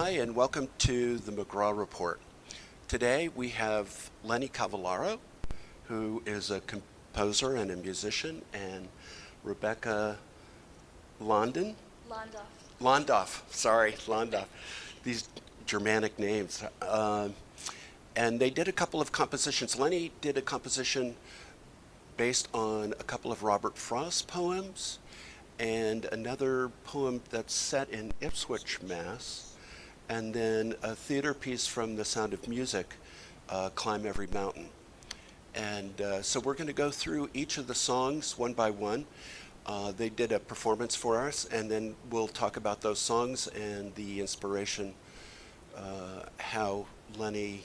Hi, and welcome to the McGraw Report. Today we have Lenny Cavallaro, who is a composer and a musician, and Rebekah London? Londoff. These Germanic names. And they did a couple of compositions. Lenny did a composition based on a couple of Robert Frost poems and another poem that's set in Ipswich, Mass., and then a theater piece from The Sound of Music, Climb Every Mountain. And so we're going to go through each of the songs one by one. They did a performance for us, and then we'll talk about those songs and the inspiration, how Lenny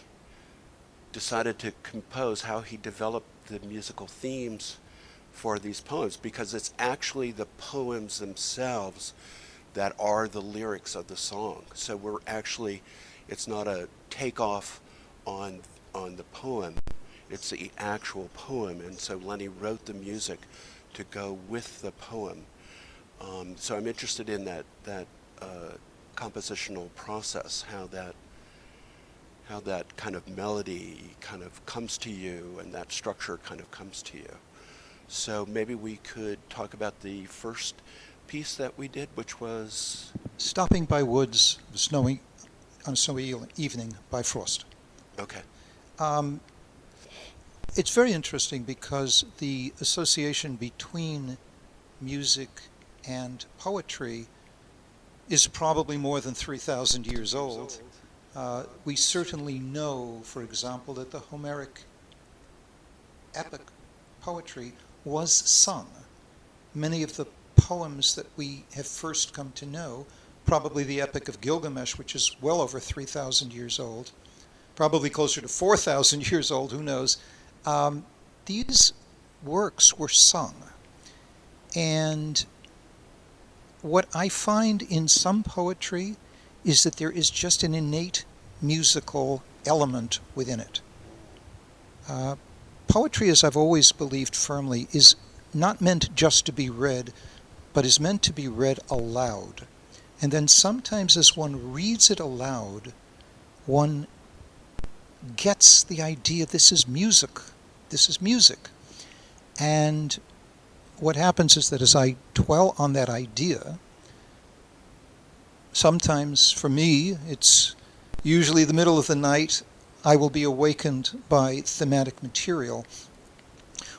decided to compose, how he developed the musical themes for these poems, because it's actually the poems themselves that are the lyrics of the song. So it's not a takeoff on the poem, it's the actual poem. And so Lenny wrote the music to go with the poem. So I'm interested in that compositional process, how that kind of melody kind of comes to you and that structure kind of comes to you. So maybe we could talk about the first piece that we did, which was Stopping by Woods on a Snowy Evening by Frost. Okay. It's very interesting because the association between music and poetry is probably more than 3,000 years old. We certainly know, for example, that the Homeric epic poetry was sung. Many of the poems that we have first come to know, probably the Epic of Gilgamesh, which is well over 3,000 years old, probably closer to 4,000 years old, who knows, these works were sung. And what I find in some poetry is that there is just an innate musical element within it. Poetry, as I've always believed firmly, is not meant just to be read, but is meant to be read aloud. And then sometimes as one reads it aloud, one gets the idea this is music. This is music. And what happens is that as I dwell on that idea, sometimes for me, it's usually the middle of the night, I will be awakened by thematic material,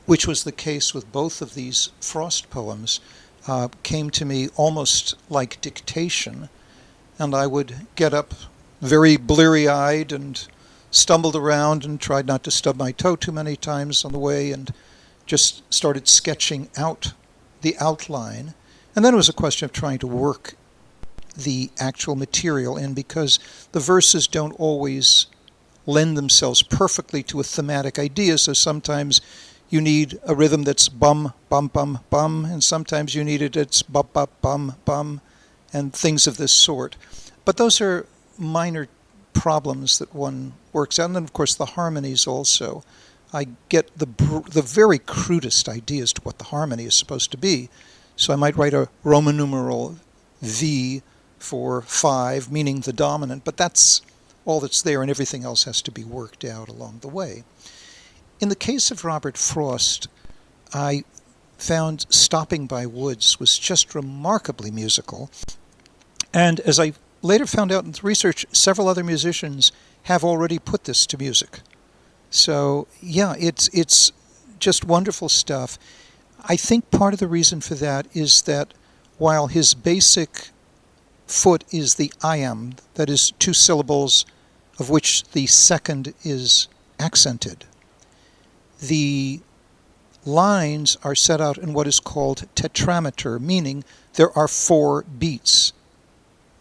which was the case with both of these Frost poems. Came to me almost like dictation, and I would get up very bleary-eyed and stumbled around and tried not to stub my toe too many times on the way and just started sketching out the outline. And then it was a question of trying to work the actual material in, because the verses don't always lend themselves perfectly to a thematic idea, so sometimes you need a rhythm that's bum, bum, bum, bum, and sometimes you need it that's bum, bum, bum, bum, and things of this sort. But those are minor problems that one works out. And then, of course, the harmonies also. I get the very crudest ideas to what the harmony is supposed to be. So I might write a Roman numeral V for 5, meaning the dominant, but that's all that's there, and everything else has to be worked out along the way. In the case of Robert Frost, I found Stopping by Woods was just remarkably musical. And as I later found out in the research, several other musicians have already put this to music. So, yeah, it's just wonderful stuff. I think part of the reason for that is that while his basic foot is the iamb, that is 2 syllables of which the second is accented, the lines are set out in what is called tetrameter, meaning there are 4 beats,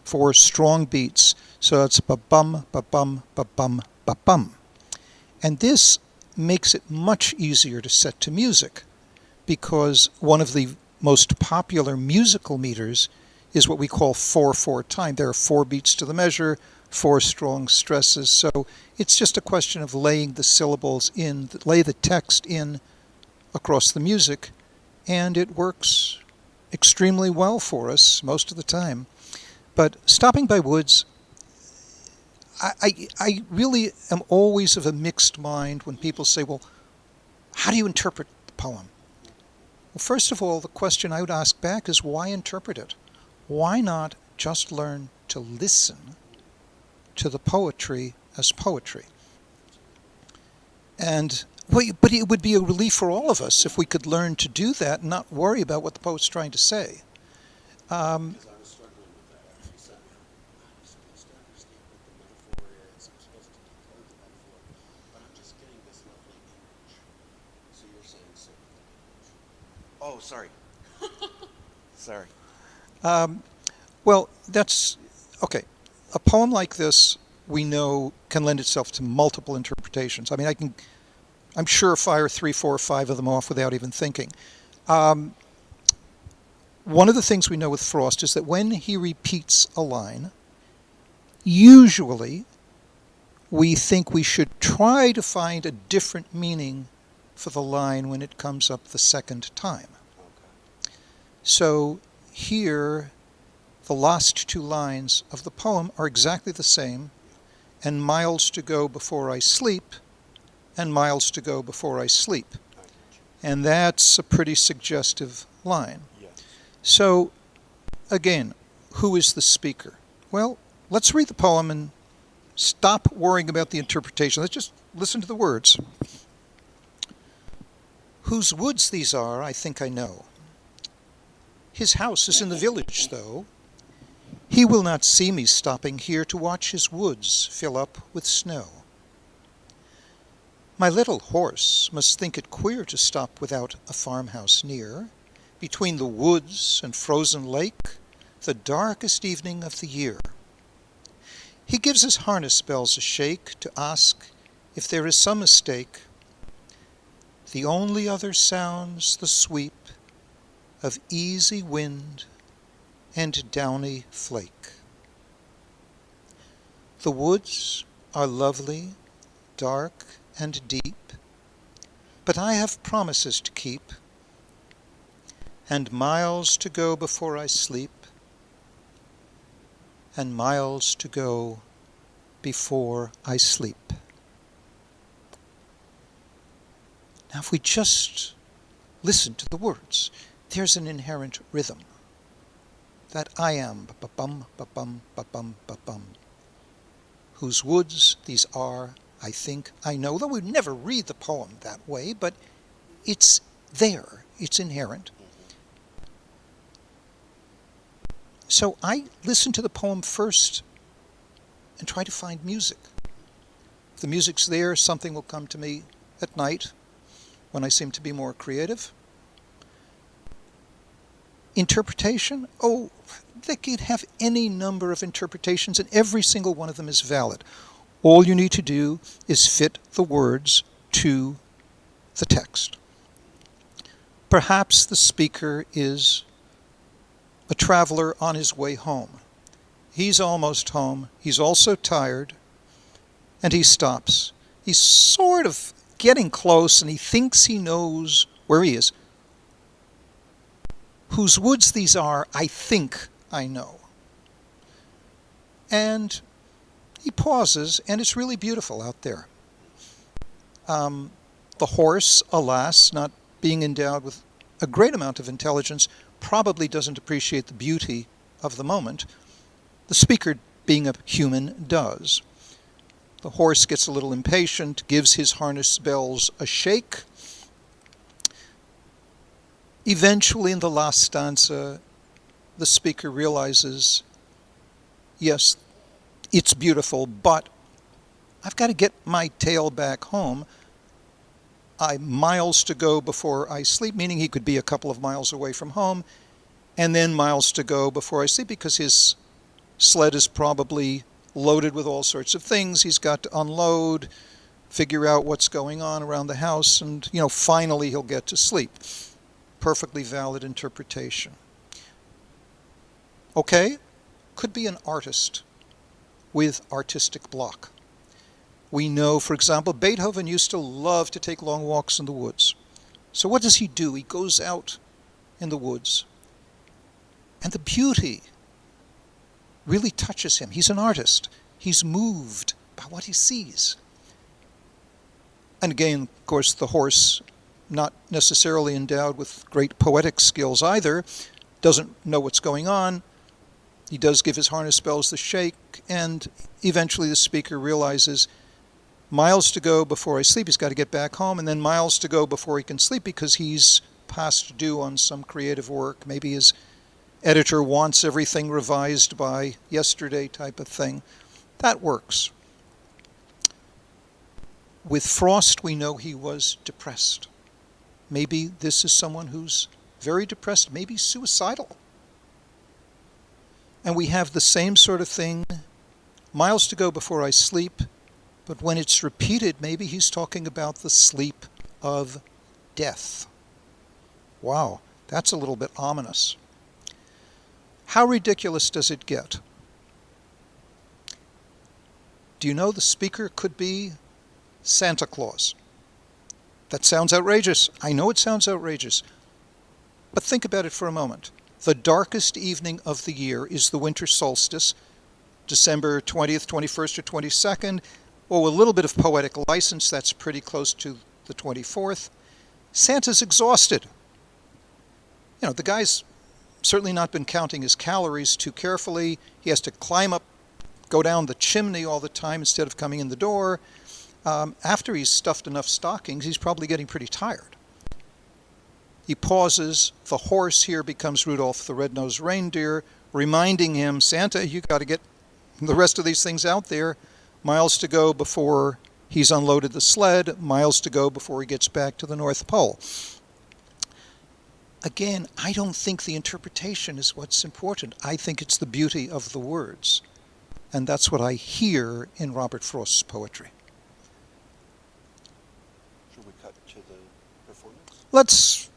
4 strong beats. So it's ba-bum, ba-bum, ba-bum, ba-bum. And this makes it much easier to set to music, because one of the most popular musical meters is what we call 4/4 time. There are 4 beats to the measure, 4 strong stresses. So it's just a question of laying the syllables in, lay the text in across the music, and it works extremely well for us most of the time. But Stopping by Woods I really am always of a mixed mind when people say, well, how do you interpret the poem? Well, first of all, the question I would ask back is, why interpret it? Why not just learn to listen to the poetry as poetry? And but it would be a relief for all of us if we could learn to do that and not worry about what the poet's trying to say. Because I was struggling with that. You said, I'm supposed to understand what the metaphor is. I'm supposed to decode the metaphor. But I'm just getting this lovely image. So you're saying sit with the image. Oh, sorry. Sorry. Well, that's okay. A poem like this, we know, can lend itself to multiple interpretations. I mean, I'm sure fire 3, 4, 5 of them off without even thinking. One of the things we know with Frost is that when he repeats a line, usually we think we should try to find a different meaning for the line when it comes up the second time. Okay. So here, the last two lines of the poem are exactly the same, and miles to go before I sleep, and miles to go before I sleep. I get you. And that's a pretty suggestive line. Yes. So, again, who is the speaker? Well, let's read the poem and stop worrying about the interpretation. Let's just listen to the words. Whose woods these are, I think I know. His house is in the village, though. He will not see me stopping here to watch his woods fill up with snow. My little horse must think it queer to stop without a farmhouse near, between the woods and frozen lake, the darkest evening of the year. He gives his harness bells a shake to ask if there is some mistake. The only other sounds the sweep of easy wind and downy flake. The woods are lovely, dark, and deep, but I have promises to keep, and miles to go before I sleep, and miles to go before I sleep. Now, if we just listen to the words, there's an inherent rhythm. That I am, ba-bum, ba-bum, ba-bum, ba-bum. Whose woods these are, I think I know. Though we never read the poem that way, but it's there. It's inherent. So I listen to the poem first and try to find music. If the music's there, something will come to me at night when I seem to be more creative. Interpretation? Oh, they could have any number of interpretations, and every single one of them is valid. All you need to do is fit the words to the text. Perhaps the speaker is a traveler on his way home. He's almost home. He's also tired, and he stops. He's sort of getting close, and he thinks he knows where he is. Whose woods these are, I think I know. And he pauses, and it's really beautiful out there. The horse, alas, not being endowed with a great amount of intelligence, probably doesn't appreciate the beauty of the moment. The speaker, being a human, does. The horse gets a little impatient, gives his harness bells a shake. Eventually, in the last stanza, the speaker realizes, yes, it's beautiful, but I've got to get my tail back home. I'm miles to go before I sleep, meaning he could be a couple of miles away from home, and then miles to go before I sleep because his sled is probably loaded with all sorts of things. He's got to unload, figure out what's going on around the house, and, finally he'll get to sleep. Perfectly valid interpretation. Okay, could be an artist with artistic block. We know, for example, Beethoven used to love to take long walks in the woods. So what does he do? He goes out in the woods, and the beauty really touches him. He's an artist. He's moved by what he sees. And again, of course, the horse, not necessarily endowed with great poetic skills either, doesn't know what's going on. He does give his harness bells the shake, and eventually the speaker realizes miles to go before I sleep. He's got to get back home, and then miles to go before he can sleep because he's past due on some creative work. Maybe his editor wants everything revised by yesterday type of thing. That works. With Frost, we know he was depressed. Maybe this is someone who's very depressed, maybe suicidal. And we have the same sort of thing, miles to go before I sleep, but when it's repeated, maybe he's talking about the sleep of death. Wow, that's a little bit ominous. How ridiculous does it get? Do you know the speaker could be Santa Claus? That sounds outrageous. I know it sounds outrageous. But think about it for a moment. The darkest evening of the year is the winter solstice, December 20th, 21st, or 22nd, or with a little bit of poetic license, that's pretty close to the 24th. Santa's exhausted. You know, the guy's certainly not been counting his calories too carefully. He has to climb up, go down the chimney all the time instead of coming in the door. After he's stuffed enough stockings, he's probably getting pretty tired. He pauses. The horse here becomes Rudolph the Red-Nosed Reindeer, reminding him, Santa, you got to get the rest of these things out there. Miles to go before he's unloaded the sled, miles to go before he gets back to the North Pole. Again, I don't think the interpretation is what's important. I think it's the beauty of the words. And that's what I hear in Robert Frost's poetry. Should we cut to the performance?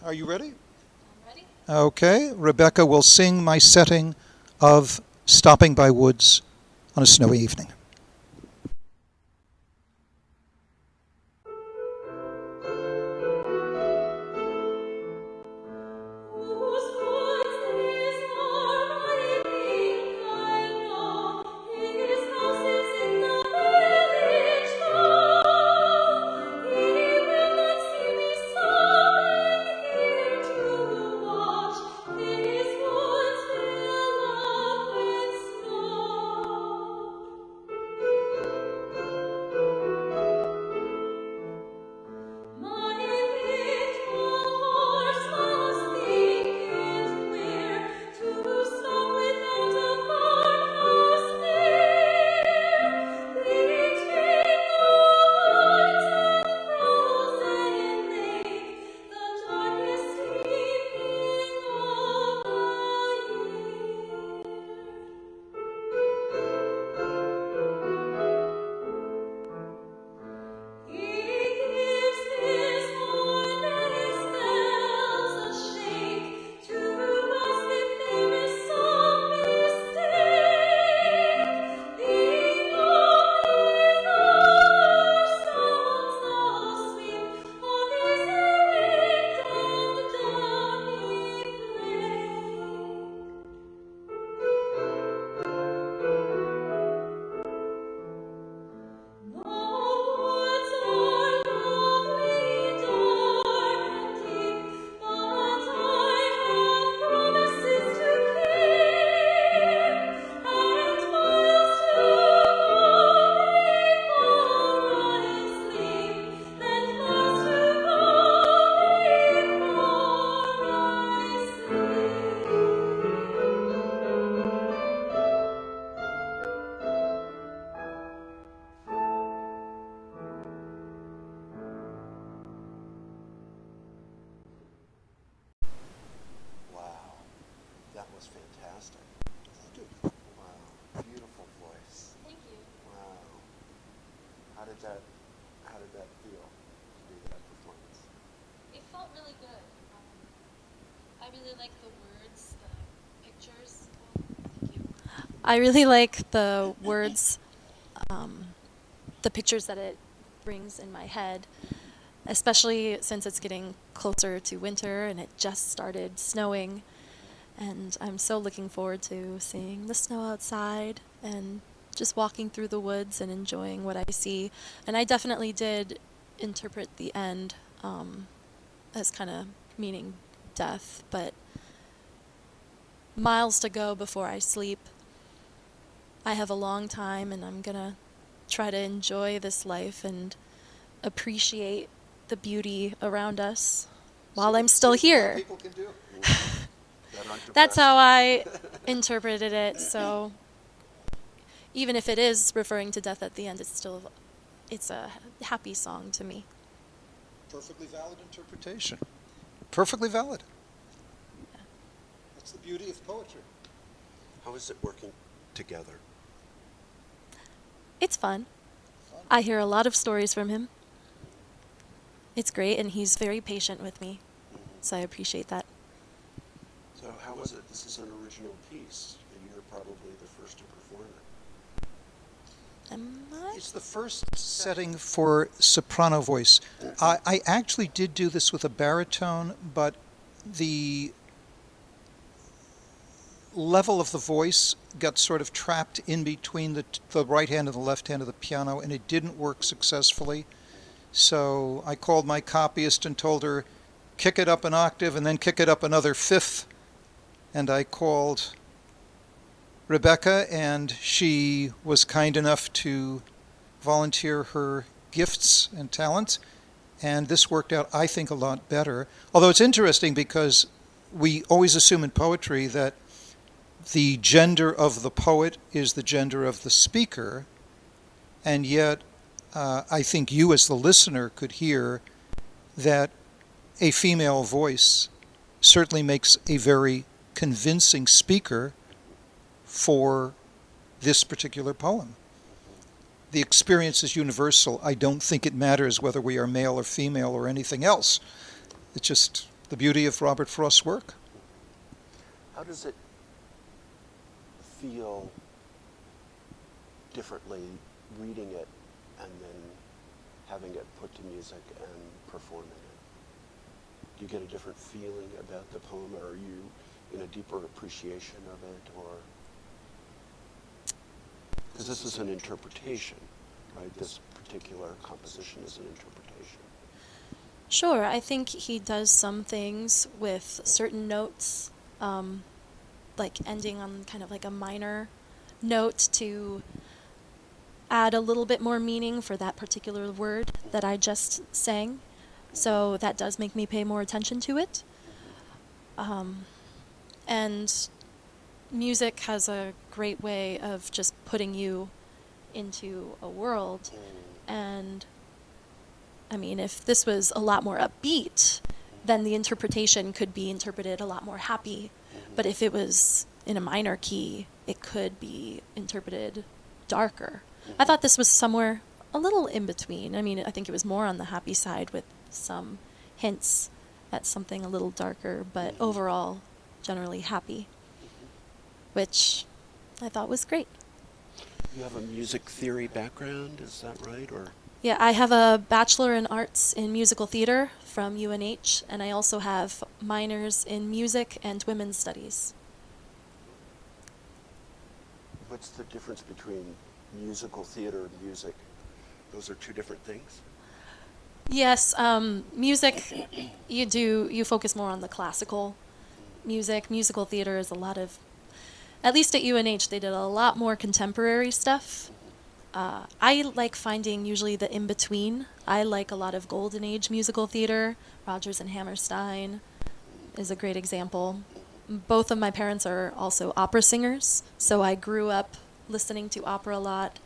Are you ready? I'm ready. Okay, Rebekah will sing my setting of Stopping by Woods on a Snowy Evening. That was fantastic. Thank you. Wow, beautiful voice. Thank you. Wow. How did that feel to do that performance? It felt really good. I really like the words, the pictures. Thank you. I really like the words, the pictures that it brings in my head, especially since it's getting closer to winter and it just started snowing. And I'm so looking forward to seeing the snow outside and just walking through the woods and enjoying what I see. And I definitely did interpret the end as kind of meaning death, but miles to go before I sleep. I have a long time, and I'm going to try to enjoy this life and appreciate the beauty around us while I'm still here. People can do. That's how I interpreted it. So even if it is referring to death at the end, it's a happy song to me. Perfectly valid interpretation. Perfectly valid. Yeah. That's the beauty of poetry. How is it working together? It's fun. I hear a lot of stories from him. It's great, and he's very patient with me, so I appreciate that. So how was it? This is an original piece, and you're probably the first to perform it. Am I? It's the first setting for soprano voice. I actually did do this with a baritone, but the level of the voice got sort of trapped in between the right hand and the left hand of the piano, and it didn't work successfully. So I called my copyist and told her, kick it up an octave and then kick it up another fifth. And I called Rebekah, and she was kind enough to volunteer her gifts and talents. And this worked out, I think, a lot better. Although it's interesting because we always assume in poetry that the gender of the poet is the gender of the speaker, and yet I think you as the listener could hear that a female voice certainly makes a very convincing speaker for this particular poem. The experience is universal. I don't think it matters whether we are male or female or anything else. It's just the beauty of Robert Frost's work. How does it feel differently reading it and then having it put to music and performing it? Do you get a different feeling about the poem, or are you in a deeper appreciation of it, or? Because this is an interpretation, right? This particular composition is an interpretation. Sure, I think he does some things with certain notes, like ending on kind of like a minor note to add a little bit more meaning for that particular word that I just sang. So that does make me pay more attention to it. And music has a great way of just putting you into a world. And I mean, if this was a lot more upbeat, then the interpretation could be interpreted a lot more happy. But if it was in a minor key, it could be interpreted darker. I thought this was somewhere a little in between. I mean, I think it was more on the happy side with some hints at something a little darker, but overall, generally happy, which I thought was great. You have a music theory background, is that right? Or Yeah, I have a Bachelor in Arts in Musical Theater from UNH, and I also have minors in Music and Women's Studies. what's the difference between musical theater and music? Those are two different things? Yes, music, you focus more on the classical music. Musical theater is a lot of, at least at UNH, they did a lot more contemporary stuff. I like finding usually the in-between. I like a lot of Golden Age musical theater. Rodgers and Hammerstein is a great example. Both of my parents are also opera singers, so I grew up listening to opera a lot.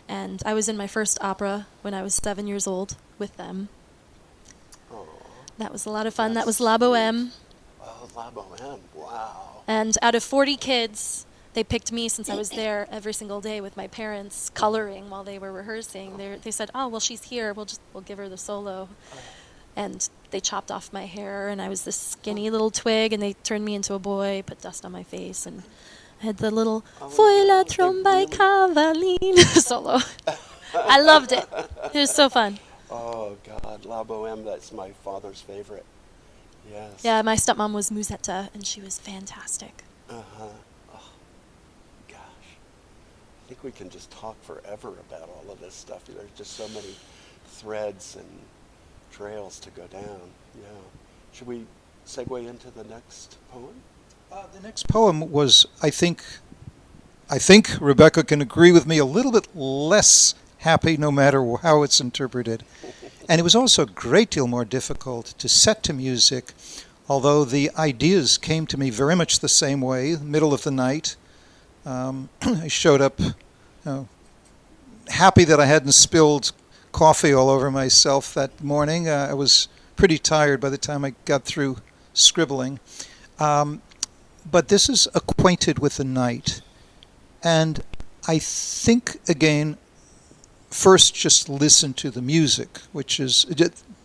And I was in my first opera when I was 7 years old with them. Oh, That was a lot of fun. That was La Boheme. oh, La Boheme, wow. And out of 40 kids, they picked me since I was there every single day with my parents coloring while they were rehearsing. They said, "Oh, well, she's here. We'll give her the solo." And they chopped off my hair, and I was this skinny little twig, and they turned me into a boy, put dust on my face, and I had the little "Foi la tromba cavaline" solo. I loved it. It was so fun. Oh, God, La Boheme, that's my father's favorite. Yes. Yeah, my stepmom was Musetta, and she was fantastic. Uh-huh. Oh, gosh. think we can just talk forever about all of this stuff. There's just so many threads and trails to go down. Yeah. Should we segue into the next poem? The next poem was, I think Rebekah can agree with me, a little bit less happy no matter how it's interpreted. And it was also a great deal more difficult to set to music, although the ideas came to me very much the same way, middle of the night. I showed up happy that I hadn't spilled coffee all over myself that morning. I was pretty tired by the time I got through scribbling. But this is Acquainted with the Night. And I think, again, first just listen to the music, which is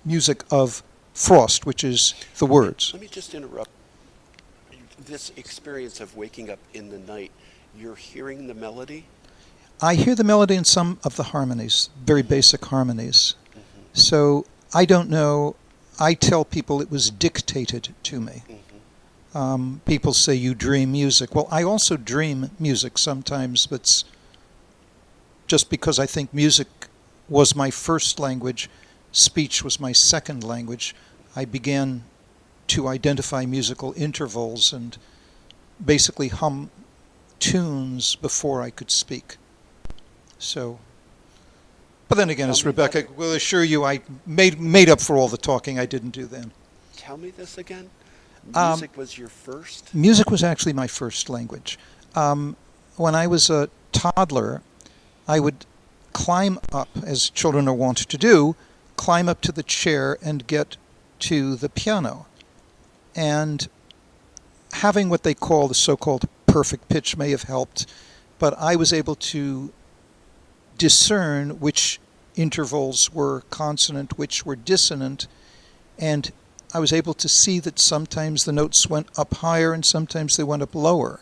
music of Frost, which is the words. Let me just interrupt. This experience of waking up in the night, you're hearing the melody? I hear the melody in some of the harmonies, very basic harmonies. So I don't know. I tell people it was dictated to me. People say you dream music. Well, I also dream music sometimes, but it's just because I think music was my first language, speech was my second language. I began to identify musical intervals and basically hum tunes before I could speak. So, but then again, as Rebekah will assure you, I made up for all the talking I didn't do then. Tell me this again. Music was your first? Music was actually my first language. When I was a toddler, I would climb up, as children are wont to do, climb up to the chair and get to the piano. And having what they call the so-called perfect pitch may have helped, but I was able to discern which intervals were consonant, which were dissonant, and I was able to see that sometimes the notes went up higher and sometimes they went up lower.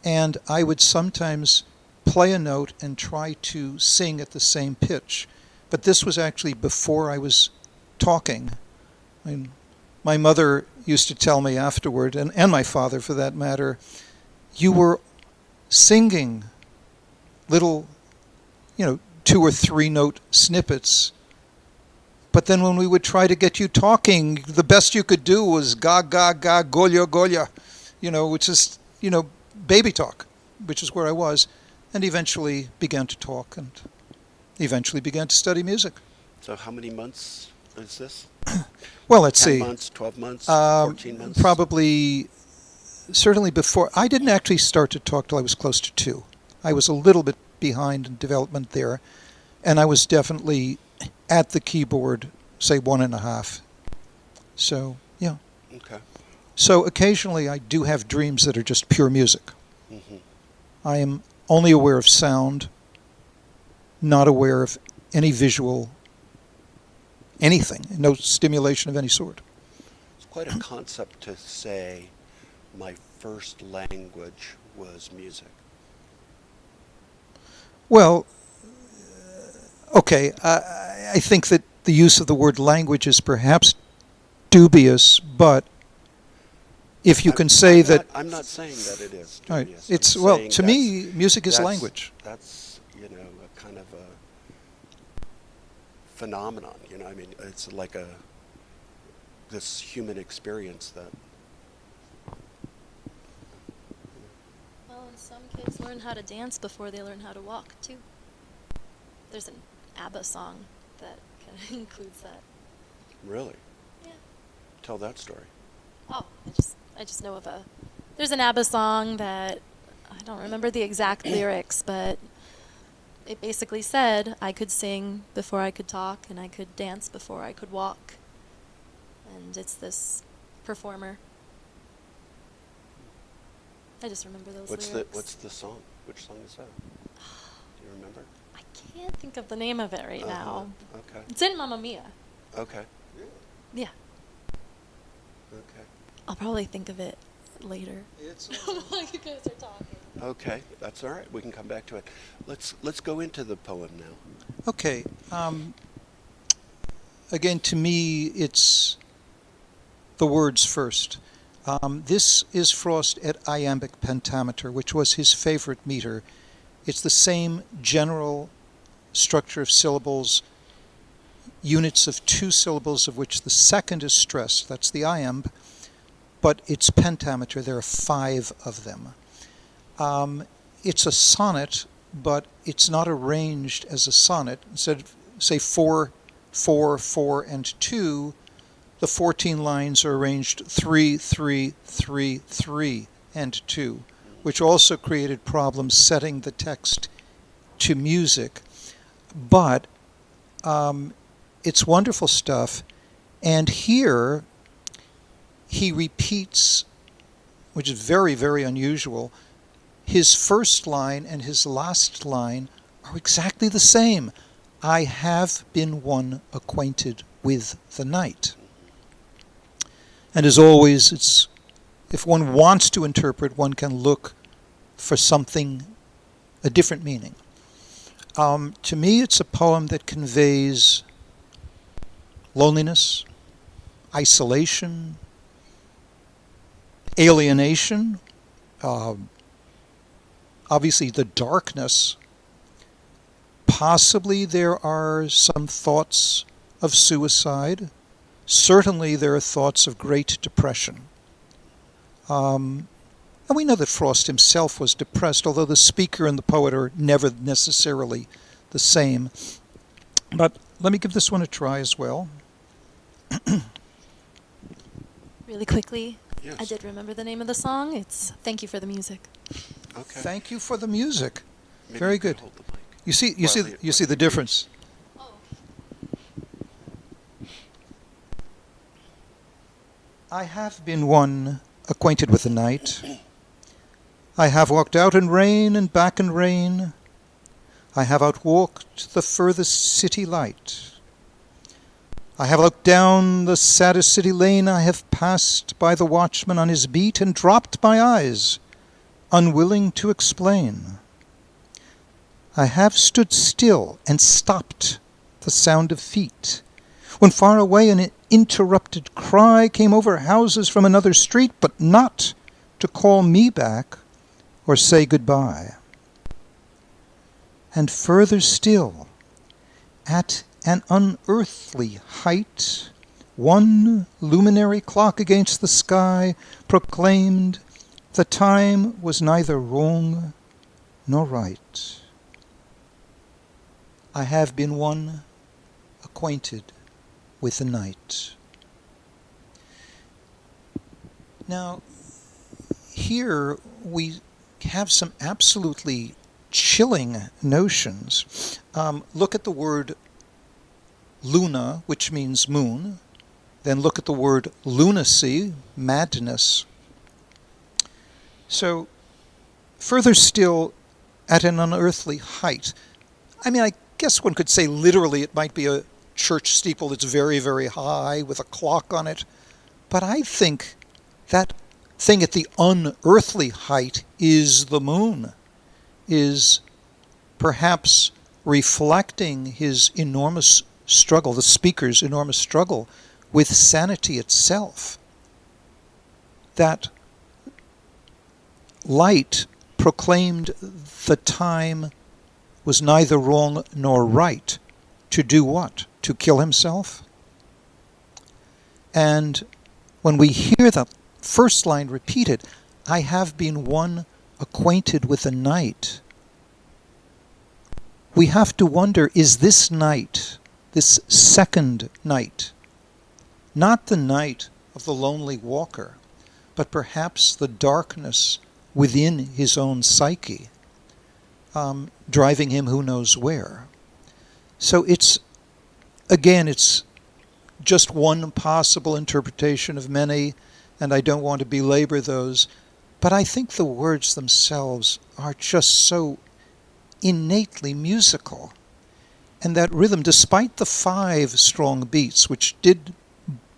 And I would sometimes play a note and try to sing at the same pitch. But this was actually before I was talking. I mean, my mother used to tell me afterward, and my father for that matter, you were singing little, 2 or 3 note snippets. But then when we would try to get you talking, the best you could do was ga, ga, ga, golya, golya, which is, baby talk, which is where I was, and eventually began to talk and eventually began to study music. So how many months is this? Well, let's 10 see. months, 12 months, 14 months? Probably, certainly before. I didn't actually start to talk till I was close to 2. I was a little bit behind in development there, and I was definitely at the keyboard, say 1.5. So, yeah. Okay. So occasionally I do have dreams that are just pure music. I am only aware of sound, not aware of any visual, anything, no stimulation of any sort. It's quite a concept to say my first language was music. Well, okay, I think that the use of the word language is perhaps dubious, but if you can say that... I'm not saying that it is Right. dubious. It's, I'm well, saying to me, music is language. That's, a kind of a phenomenon, I mean, it's like this human experience that... Well, and some kids learn how to dance before they learn how to walk, too. There's an ABBA song that kind of includes that. Really? Yeah. Tell that story. Oh, I just know of there's an ABBA song that, I don't remember the exact lyrics, but it basically said I could sing before I could talk and I could dance before I could walk. And it's this performer. I just remember those lyrics. What's the song? Which song is that? Do you remember? I can't think of the name of it right now. Okay. It's in Mamma Mia. Okay. Yeah. Okay. I'll probably think of it later. While you guys are talking. Okay, that's all right. We can come back to it. Let's go into the poem now. Okay. Again, to me, it's the words first. This is Frost at iambic pentameter, which was his favorite meter. It's the same general structure of syllables, units of 2 syllables of which the second is stressed. That's the iamb. But it's pentameter. There are 5 of them. It's a sonnet, but it's not arranged as a sonnet. Instead of, say, 4, 4, 4, and 2, the 14 lines are arranged 3, 3, 3, 3, and 2, which also created problems setting the text to music. But it's wonderful stuff. And here he repeats, which is very, very unusual, his first line and his last line are exactly the same. I have been one acquainted with the night. And as always, it's, if one wants to interpret, one can look for something, a different meaning. To me, it's a poem that conveys loneliness, isolation, alienation, obviously the darkness. Possibly there are some thoughts of suicide. Certainly there are thoughts of great depression. And we know that Frost himself was depressed, although the speaker and the poet are never necessarily the same. But let me give this one a try as well. Really quickly, Yes. I did remember the name of the song. It's Thank You for the Music. Okay. Thank you for the music. Maybe Very you could good. hold the mic. You see Well, the difference. Oh. I have been one acquainted with the night. I have walked out in rain and back in rain. I have outwalked the furthest city light. I have looked down the saddest city lane. I have passed by the watchman on his beat and dropped my eyes, unwilling to explain. I have stood still and stopped the sound of feet, when far away an interrupted cry came over houses from another street, but not to call me back or say goodbye. And further still, at an unearthly height, one luminary clock against the sky proclaimed the time was neither wrong nor right. I have been one acquainted with the night. Now, here we have some absolutely chilling notions. Look at the word luna, which means moon. Then look at the word lunacy, madness. So, further still, at an unearthly height. I mean, I guess one could say literally it might be a church steeple that's very, very high with a clock on it. But I think that thing at the unearthly height is the moon, is perhaps reflecting his enormous struggle, the speaker's enormous struggle with sanity itself. That light proclaimed the time was neither wrong nor right. To do what? To kill himself? And when we hear that first line repeated, I have been one acquainted with the night, we have to wonder, is this night, this second night, not the night of the lonely walker, but perhaps the darkness within his own psyche, driving him who knows where? So it's just one possible interpretation of many, and I don't want to belabor those, but I think the words themselves are just so innately musical. And that rhythm, despite the 5 strong beats, which did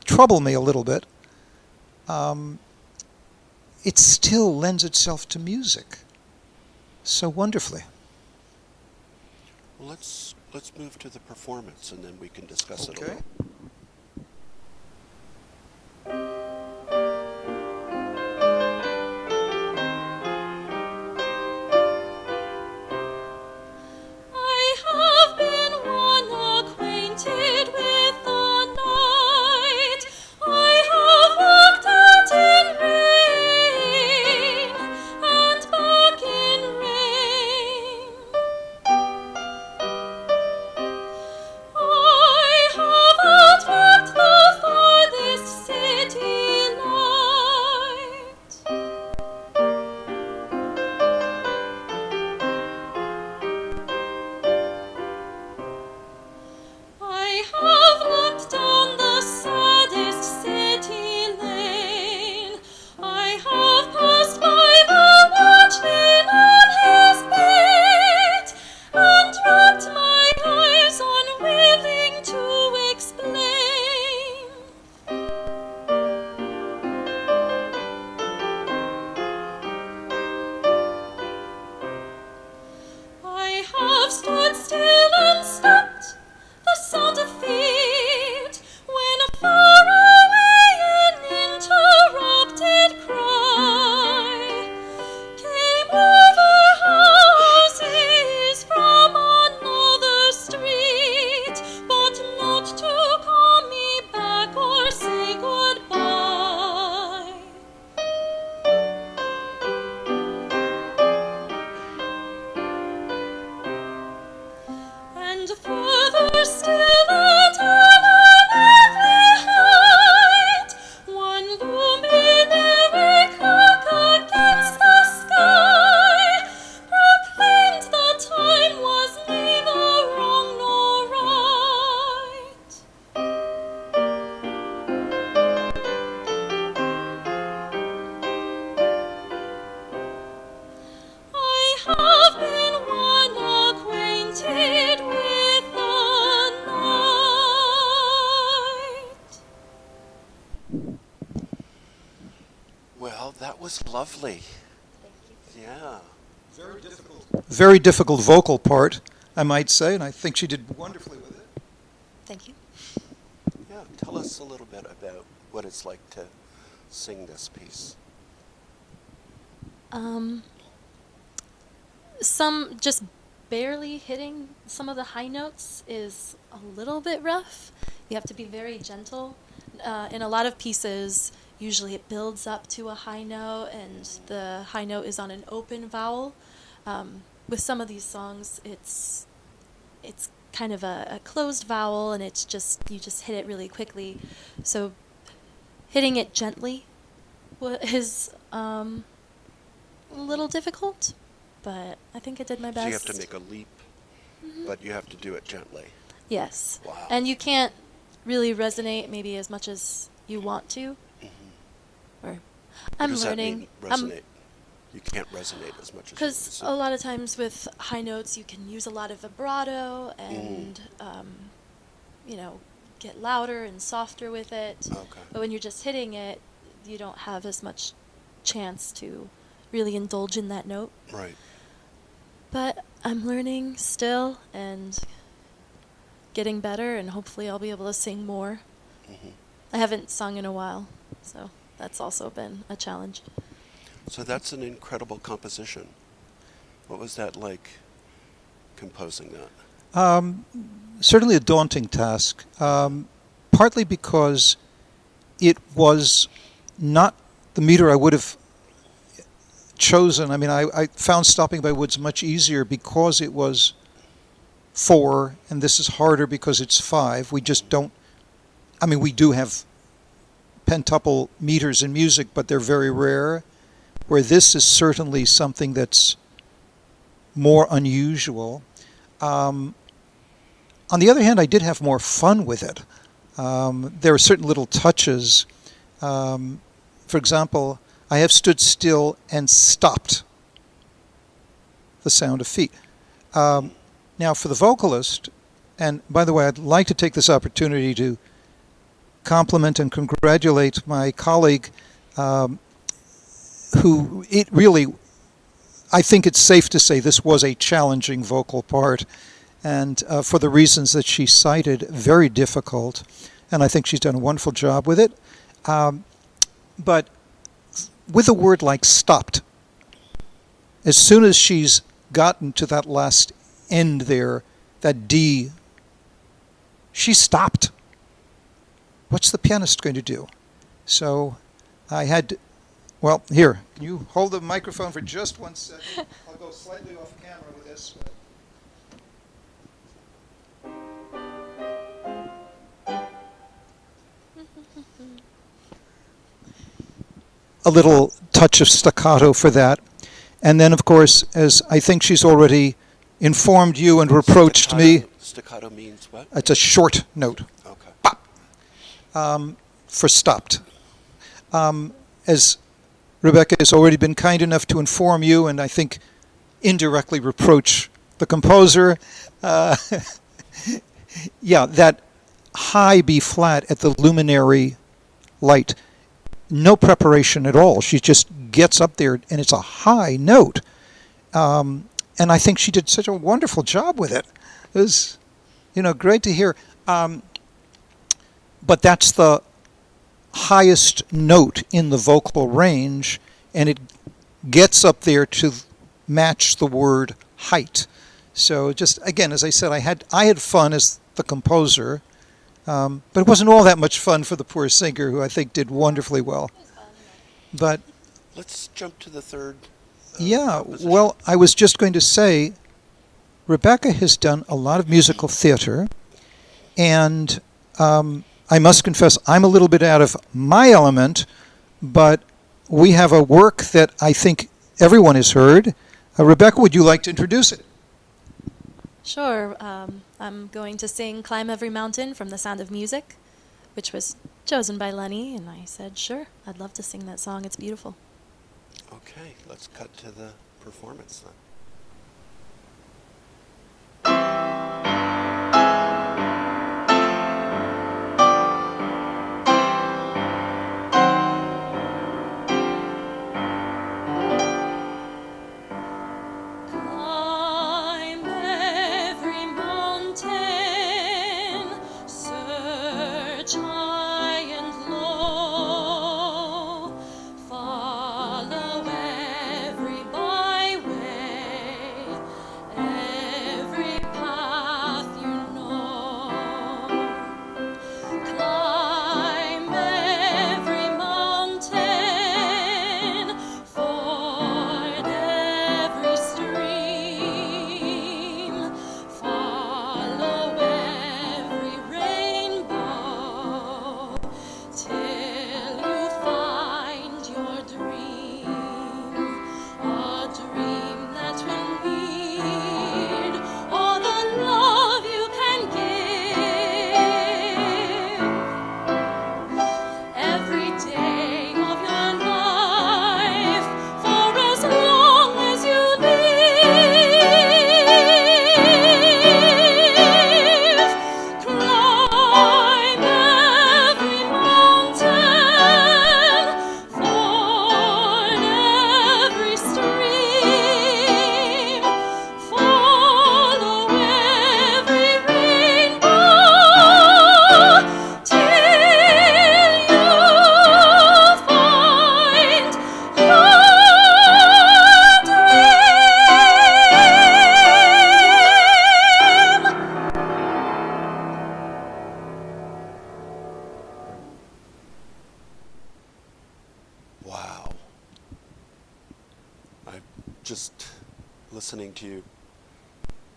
trouble me a little bit, it still lends itself to music so wonderfully. Well, let's move to the performance, and then we can discuss it a Okay. little. stood still and stopped, the sound of feet, when a far away an interrupted cry came over houses from another street, but not to call me back or say goodbye. And further still at an unearthly height, one luminary clock against the sky proclaimed the time was neither wrong nor right. I have been one acquainted with the night. Well, that was lovely. Yeah. Very difficult vocal part, I might say, and I think she did wonderfully with it. Thank you. Yeah. Tell us a little bit about what it's like to sing this piece. Some just barely hitting some of the high notes is a little bit rough. You have to be very gentle. In a lot of pieces, usually it builds up to a high note, and the high note is on an open vowel. With some of these songs, it's kind of a closed vowel, and it's just you just hit it really quickly. So hitting it gently is a little difficult, but I think I did my best. So you have to make a leap, but you have to do it gently. Yes. Wow. And you can't really resonate maybe as much as you want to. Or I'm What does learning. that mean, resonate? You can't resonate as much as you Because want a lot of times with high notes, you can use a lot of vibrato and, get louder and softer with it. Okay. But when you're just hitting it, you don't have as much chance to really indulge in that note. Right. But I'm learning still and getting better, and hopefully I'll be able to sing more. I haven't sung in a while, so that's also been a challenge. So that's an incredible composition. What was that like, composing that? Certainly a daunting task, partly because it was not the meter I would have chosen. I mean, I found Stopping by Woods much easier because it was 4, and this is harder because it's 5. We just don't, I mean, we do have pentuple meters in music, but they're very rare, where this is certainly something that's more unusual. On the other hand, I did have more fun with it. There are certain little touches. For example, I have stood still and stopped the sound of feet. Now, for the vocalist, and by the way, I'd like to take this opportunity to compliment and congratulate my colleague, who it really, I think it's safe to say this was a challenging vocal part, and for the reasons that she cited, very difficult, and I think she's done a wonderful job with it. But with a word like stopped, as soon as she's gotten to that last end there, that D, she stopped. What's the pianist going to do? So I had, well, here, can you hold the microphone for just 1 second? I'll go slightly off camera with this. A little touch of staccato for that. And then, of course, as I think she's already informed you and reproached me. Staccato means what? It's a short note. Okay. Pop. For stopped. As Rebekah has already been kind enough to inform you, and I think indirectly reproach the composer, yeah, that high B flat at the luminary light, no preparation at all. She just gets up there, and it's a high note. and I think she did such a wonderful job with it. It was, great to hear. But that's the highest note in the vocal range, and it gets up there to match the word height. So just, again, as I said, I had fun as the composer, but it wasn't all that much fun for the poor singer, who I think did wonderfully well. But Let's jump to the third. Well, I was just going to say, Rebekah has done a lot of musical theater, and I must confess I'm a little bit out of my element, but we have a work that I think everyone has heard. Rebekah, would you like to introduce it? Sure. I'm going to sing Climb Every Mountain from The Sound of Music, which was chosen by Lenny, and I said, sure, I'd love to sing that song. It's beautiful. Okay, let's cut to the performance then. Climb every mountain, search high and low, follow every byway, every path you know. Climb every mountain, ford every stream, follow every rainbow, till you find your dream, a dream that will need all the love you can give. Every day of your life, for as long as you live, climb every mountain, ford every stream, follow every rainbow, till you find your dream. Wow. I just listening to you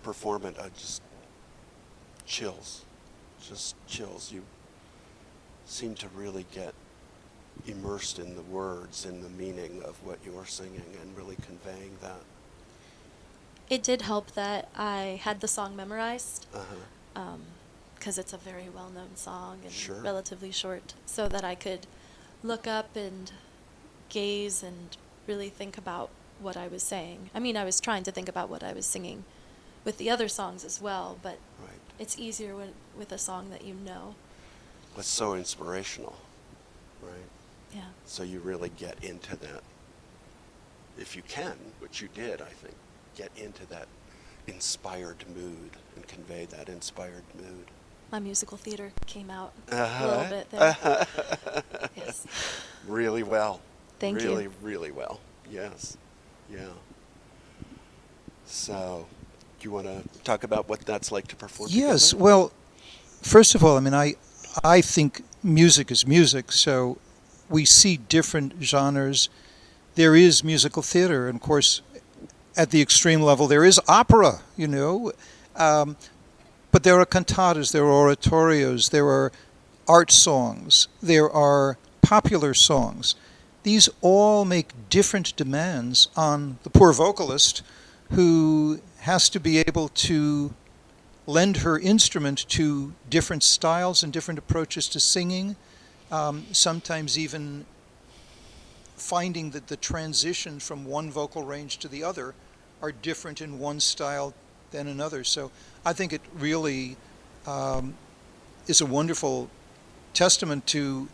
perform it, I just chills. You seem to really get immersed in the words and the meaning of what you're singing and really conveying that. It did help that I had the song memorized, Uh-huh. because it's a very well-known song and Sure. relatively short, so that I could look up and gaze and really think about what I was saying. I mean, I was trying to think about what I was singing with the other songs as well, but Right. it's easier with a song that you know. It's so inspirational, right? Yeah. So you really get into that, if you can, which you did, I think, get into that inspired mood and convey that inspired mood. My musical theater came out Uh-huh. a little bit there. Yes. Really well. Thank you. Really, really well. Yes. Yeah. So, do you want to talk about what that's like to perform? Yes. together? Well, first of all, I mean, I think music is music, so we see different genres. There is musical theater, and of course, at the extreme level, there is opera, but there are cantatas, there are oratorios, there are art songs, there are popular songs. These all make different demands on the poor vocalist, who has to be able to lend her instrument to different styles and different approaches to singing, sometimes even finding that the transition from one vocal range to the other are different in one style than another. So I think it really is a wonderful testament to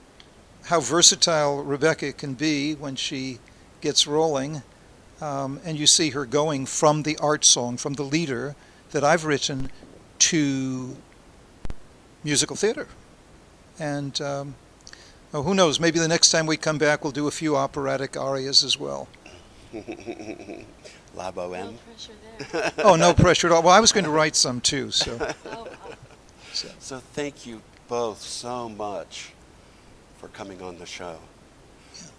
how versatile Rebekah can be when she gets rolling. and you see her going from the art song, from the leader that I've written, to musical theater. And who knows, maybe the next time we come back we'll do a few operatic arias as well. La No Boheme. pressure there. Oh, no pressure at all. Well, I was going to write some too, so. Oh, So thank you both so much for coming on the show.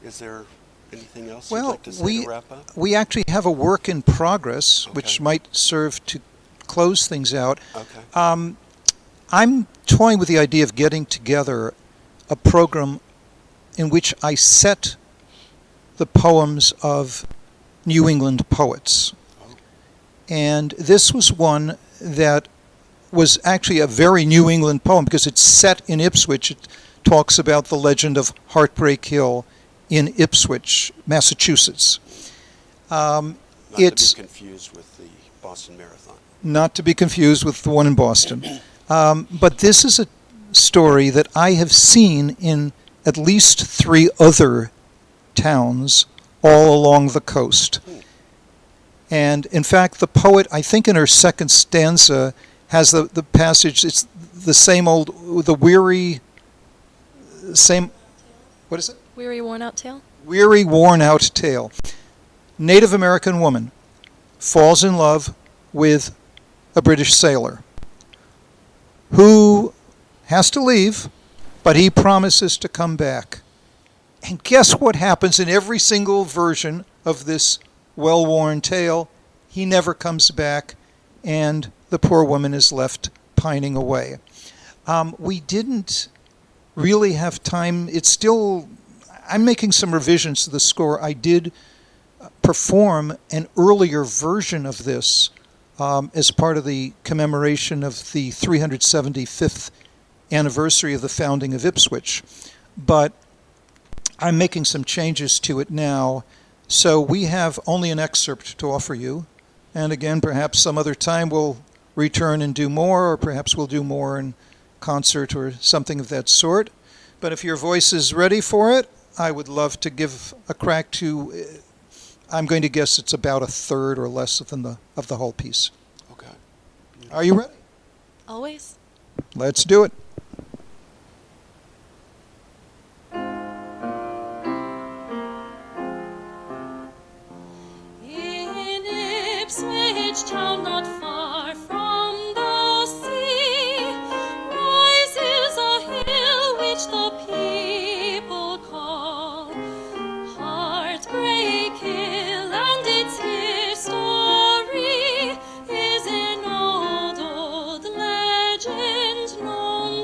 Is there anything else you'd Well, like to say to wrap up? we actually have a work in progress, which Okay. might serve to close things out. Okay. I'm toying with the idea of getting together a program in which I set the poems of New England poets. Oh. And this was one that was actually a very New England poem because it's set in Ipswich. It talks about the legend of Heartbreak Hill in Ipswich, Massachusetts. Not It's to be confused with the Boston Marathon. not to be confused with the one in Boston. But this is a story that I have seen in at least 3 other towns all along the coast. And in fact, the poet, I think in her second stanza, has the passage, it's the same old, the weary, same, what is it? weary, worn out tale? Weary, worn-out tale. Native American woman falls in love with a British sailor who has to leave, but he promises to come back. And guess what happens in every single version of this well-worn tale? He never comes back, and the poor woman is left pining away. We didn't really have time. It's still, I'm making some revisions to the score. I did perform an earlier version of this as part of the commemoration of the 375th anniversary of the founding of Ipswich. But I'm making some changes to it now, so we have only an excerpt to offer you. And again, perhaps some other time we'll return and do more, or perhaps we'll do more in concert or something of that sort. But if your voice is ready for it, I would love to give a crack to, I'm going to guess it's about a third or less of the whole piece. Okay. Are you ready? Always. Let's do it. In Ipswich town, not far from the sea, rises a hill which the people call Heartbreak Hill, and its history is an old, old legend known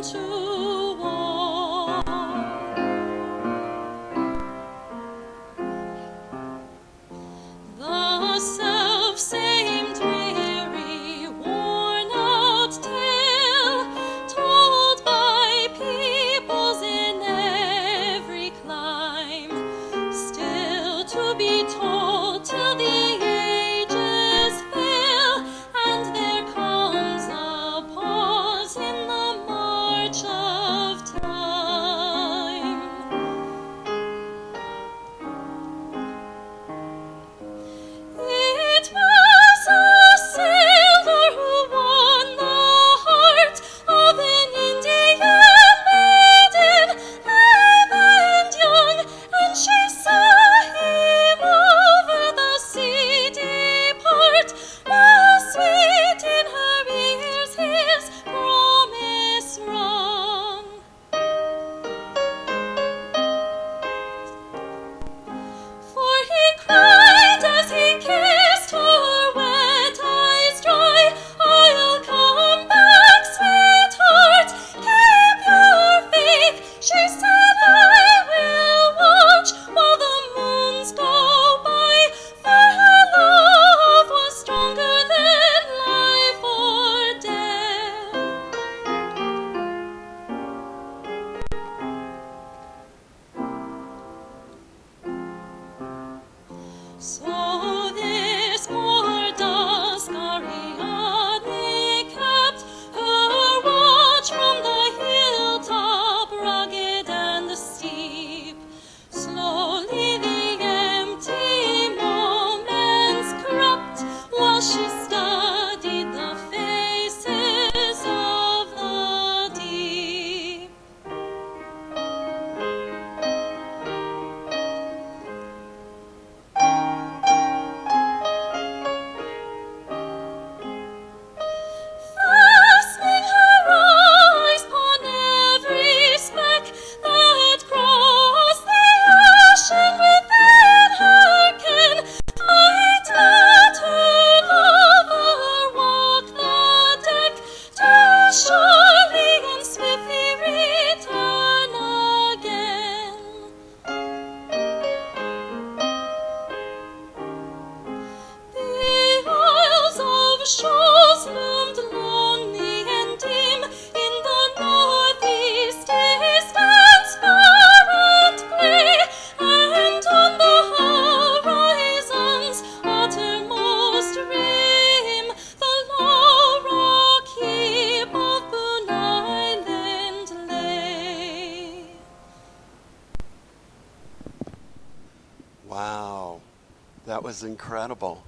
That was incredible.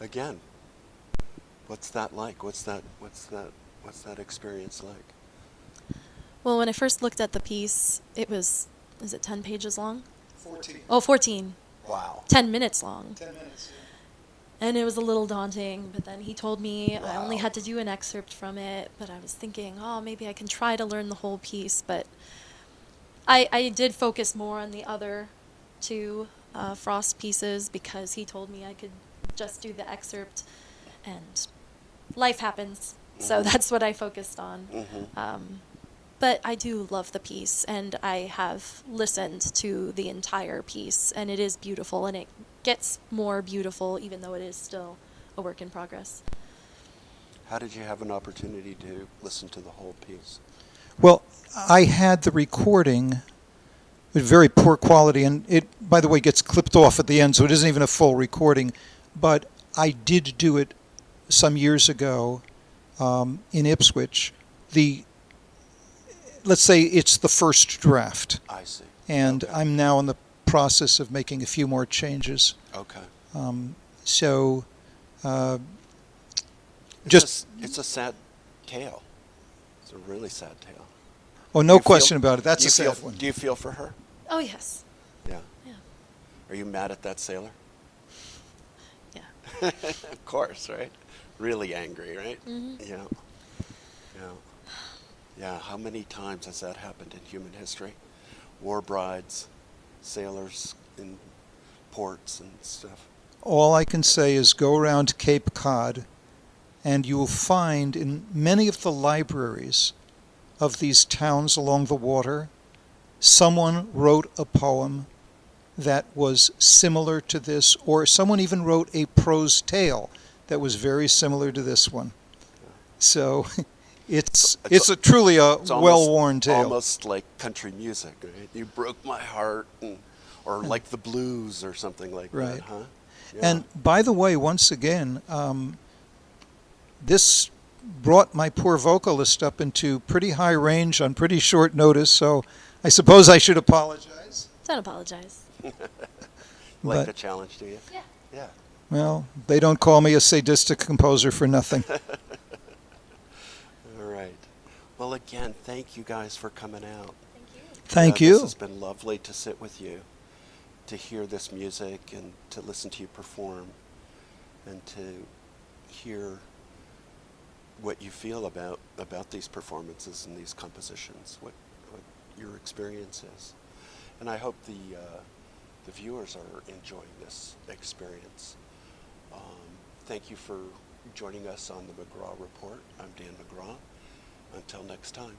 Again, what's that like? What's that experience like? Well, when I first looked at the piece, is it 10 pages long? 14. Oh, 14. Wow. 10 minutes long. 10 minutes. And it was a little daunting, but then he told me I only Wow. had to do an excerpt from it, but I was thinking, oh, maybe I can try to learn the whole piece, but I did focus more on the other two Frost pieces because he told me I could just do the excerpt, and life happens, so that's what I focused on. But I do love the piece, and I have listened to the entire piece, and it is beautiful, and it gets more beautiful even though it is still a work in progress. How did you have an opportunity to listen to the whole piece? Well, I had the recording with very poor quality, and it, by the way, gets clipped off at the end, so it isn't even a full recording. But I did do it some years ago in Ipswich. Let's say it's the first draft, I see. and Okay. I'm now in the process of making a few more changes. Okay. So It's a sad tale. It's a really sad tale. oh, Do no you question feel- about it. That's do a you sad feel, one. Do you feel for her? Oh, yes. Yeah. Yeah. Are you mad at that sailor? Yeah. Of course, right? Really angry, right? Mhm. Yeah. Yeah. Yeah. How many times has that happened in human history? War brides, sailors in ports and stuff. All I can say is go around Cape Cod, and you will find in many of the libraries of these towns along the water, someone wrote a poem that was similar to this, or someone even wrote a prose tale that was very similar to this one. So it's truly a It's well-worn tale. almost like country music, right? You broke my heart, or like the blues or something like Right. that, huh? Yeah. And by the way, once again, this brought my poor vocalist up into pretty high range on pretty short notice, so I suppose I should apologize. Don't apologize. Like but- the challenge, do you? Yeah. Yeah. Well, they don't call me a sadistic composer for nothing. All right. Well, again, thank you guys for coming out. Thank This you. has been lovely to sit with you, to hear this music and to listen to you perform and to hear what you feel about these performances and these compositions, what your experience is. And I hope the viewers are enjoying this experience. Thank you for joining us on the McGraw Report. I'm Dan McGraw. Until next time.